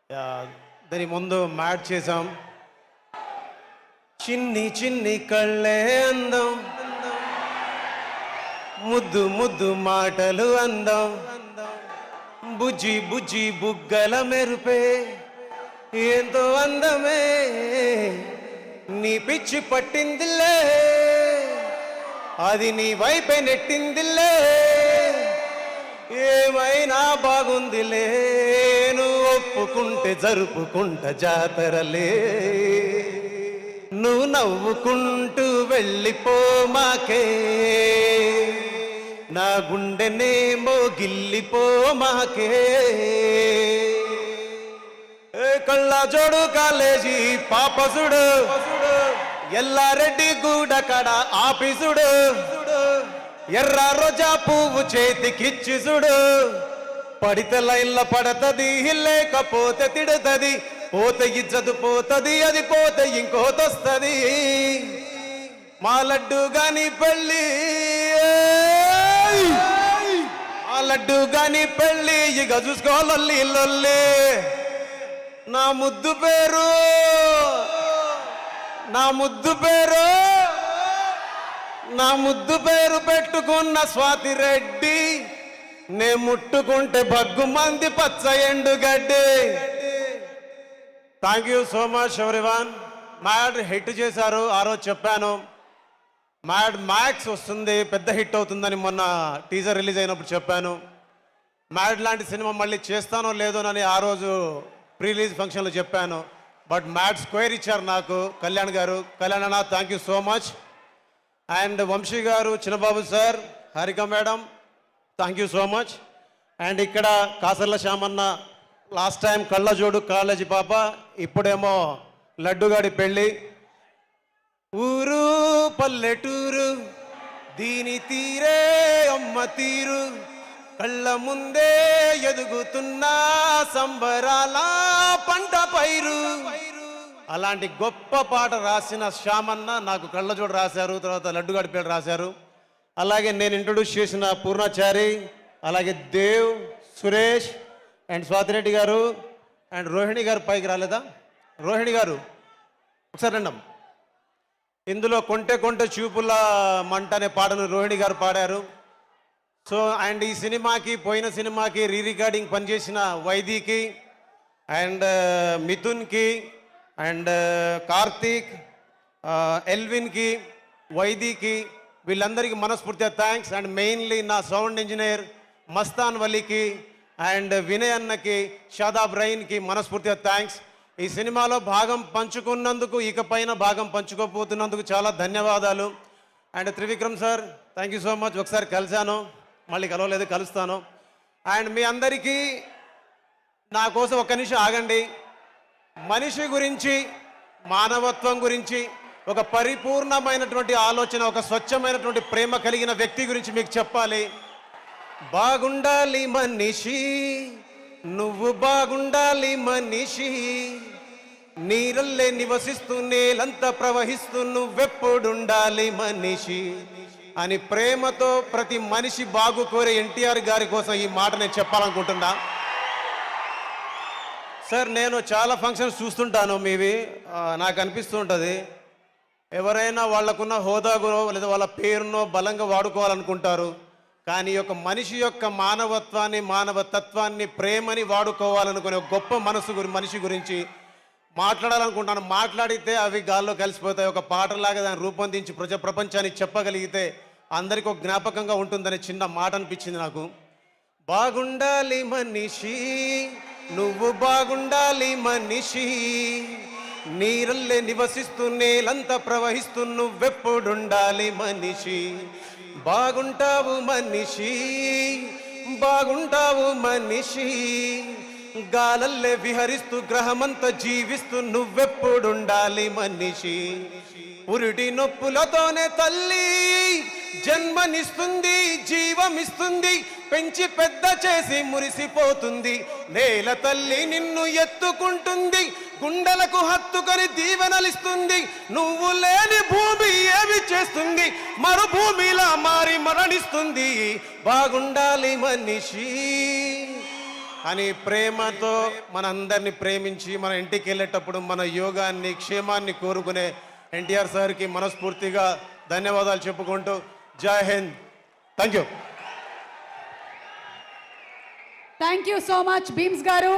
దాని ముందు మ్యాట్ చేసాం. చిన్ని చిన్ని కళ్ళే అందం, ముద్దు ముద్దు మాటలు అందం, బుజ్జి బుజ్జి బుగ్గల మెరుపే ఎంతో అందమే, నీ పిచ్చి పట్టిందిలే, అది నీ వైపే నెట్టిందిలే, ఏమైనా బాగుందిలే, నువ్వు ఒప్పుకుంటే జరుపుకుంటా జాతరలే, నువ్వు నవ్వుకుంటూ వెళ్ళిపో మాకే, నా గుండెనేమో గిల్లిపో మాకే. కళ్ళ జోడు కాలేజీ పాపసుడు, ఎల్లారెడ్డి గూడ కడ ఆఫీసుడు, ఎర్ర రోజా పువ్వు చేతికిచ్చిసుడు, పడితే లైన్ల పడతది, లేకపోతే తిడతది, పోతే ఇజ్జతు పోతది, అది పోతే ఇంకోతొస్తది, మా లడ్డు గాని పెళ్ళి, మా లడ్డు గాని పెళ్ళి, ఇక చూసుకోవాలి లొల్లి, నా ముద్దు పేరు, నా ముద్దు పేరు, నా ముద్దు పేరు పెట్టుకున్న స్వాతి రెడ్డి, నే ముట్టుకుంటే భగ్గు మంది పచ్చ ఎండుగడ్డి. Thank you so much everyone. Mad hit చేశారు, ఆ రోజు చెప్పాను మ్యాడ్ మ్యాక్స్ వస్తుంది, పెద్ద హిట్ అవుతుందని మొన్న టీజర్ రిలీజ్ అయినప్పుడు చెప్పాను. మ్యాడ్ లాంటి సినిమా మళ్ళీ చేస్తానో లేదోనని ఆ రోజు ప్రీ రిలీజ్ ఫంక్షన్లో చెప్పాను. బట్ మ్యాడ్ స్క్వేర్ ఇచ్చారు నాకు కళ్యాణ్ గారు. కళ్యాణ్ అన్న thank you so much. And Vamshi గారు, Chinnababu sir, Harika madam thank you so much. And ఇక్కడ కాసర్ల శ్యామన్న లాస్ట్ టైం కళ్ళజోడు కాలేజీ పాప, ఇప్పుడేమో లడ్డుగాడి పెళ్ళి. ఊరు పల్లెటూరు దీని తీరే అమ్మ తీరు, కళ్ళ ముందే ఎదుగుతున్న సంబరాల పంట పైరు. అలాంటి గొప్ప పాట రాసిన శ్యామన్న నాకు కళ్ళజోడు రాశారు, తర్వాత లడ్డుగాడి పేరు రాశారు. అలాగే నేను ఇంట్రొడ్యూస్ చేసిన పూర్ణాచారి, అలాగే దేవ్, సురేష్ అండ్ స్వాతిరెడ్డి గారు అండ్ రోహిణి గారు. పైకి రాలేదా రోహిణి గారు? ఒకసారి రండి. ఇందులో కొంటె కొంటె చూపుల మంట అనే పాటను రోహిణి గారు పాడారు. సో అండ్ ఈ సినిమాకి, పోయిన సినిమాకి రీ రికార్డింగ్ పనిచేసిన వైదీకి అండ్ మిథున్కి అండ్ కార్తీక్, ఎల్విన్కి, వైదీకి, వీళ్ళందరికీ మనస్ఫూర్తిగా థ్యాంక్స్. అండ్ మెయిన్లీ నా సౌండ్ ఇంజనీర్ మస్తాన్ వలీకి అండ్ వినయ్ అన్నకి, షాదాబ్ రైన్కి మనస్ఫూర్తిగా థ్యాంక్స్. ఈ సినిమాలో భాగం పంచుకున్నందుకు, ఇకపైన భాగం పంచుకోపోతున్నందుకు చాలా ధన్యవాదాలు. And Trivikram sir thank you so much. ఒకసారి కలిశాను, మళ్ళీ కలవలేదు, కలుస్తాను. అండ్ మీ అందరికీ నా కోసం ఒక్క నిమిషం ఆగండి. మనిషి గురించి, మానవత్వం గురించి, ఒక పరిపూర్ణమైనటువంటి ఆలోచన, ఒక స్వచ్ఛమైనటువంటి ప్రేమ కలిగిన వ్యక్తి గురించి మీకు చెప్పాలి. బాగుండాలి మనిషి, నువ్వు బాగుండాలి మనిషి, నీరల్లే నివసిస్తూ నేలంతా ప్రవహిస్తూ నువ్వెప్పుడుండాలి మనిషి అని ప్రేమతో ప్రతి మనిషి బాగు కోరే ఎన్టీఆర్ గారి కోసం ఈ మాట నేను చెప్పాలనుకుంటున్నా. సార్ నేను చాలా ఫంక్షన్స్ చూస్తుంటాను మీవి, నాకు అనిపిస్తూ ఉంటుంది ఎవరైనా వాళ్ళకున్న హోదాగునో లేదా వాళ్ళ పేరునో బలంగా వాడుకోవాలనుకుంటారు, కానీ ఒక మనిషి యొక్క మానవత్వాన్ని, మానవతత్వాన్ని, ప్రేమని వాడుకోవాలనుకునే ఒక గొప్ప మనిషి గురించి మాట్లాడాలనుకుంటాను. మాట్లాడితే అవి గాల్లో కలిసిపోతాయి. ఒక పాటలాగా దాన్ని రూపొందించి ప్రపంచానికి చెప్పగలిగితే అందరికీ ఒక జ్ఞాపకంగా ఉంటుందనే చిన్న మాట అనిపించింది నాకు. బాగుండాలి మనిషి, నువ్వు బాగుండాలి మనిషి, నీరల్లే నివసిస్తూ నేలంతా ప్రవహిస్తూ నువ్వెప్పుడుండాలి మనిషి, బాగుంటావు మనిషి, బాగుంటావు మనిషి, గాలల్లే విహరిస్తూ గ్రహమంతా జీవిస్తూ నువ్వెప్పుడుండాలి మనిషి, పురిటి నొప్పులతోనే తల్లి జన్మనిస్తుంది, జీవమిస్తుంది, పెంచి పెద్ద చేసి మురిసిపోతుంది, నేల తల్లి నిన్ను ఎత్తుకుంటుంది, గుండెలకు హత్తుకొని దీవెనలిస్తుంది, నువ్వు లేని భూమి ఏమి చేస్తుంది, మరుభూమిలా మారి మరణిస్తుంది, బాగుండాలి మనిషి, అని ప్రేమతో మనందరినీ ప్రేమించి మన ఇంటికి వెళ్ళేటప్పుడు మన యోగాన్ని క్షేమాన్ని కోరుకునే ఎన్టీఆర్ సార్కి మనస్ఫూర్తిగా ధన్యవాదాలు చెప్పుకుంటూ జై Hind. Thank you thank you so much Bheems గారు.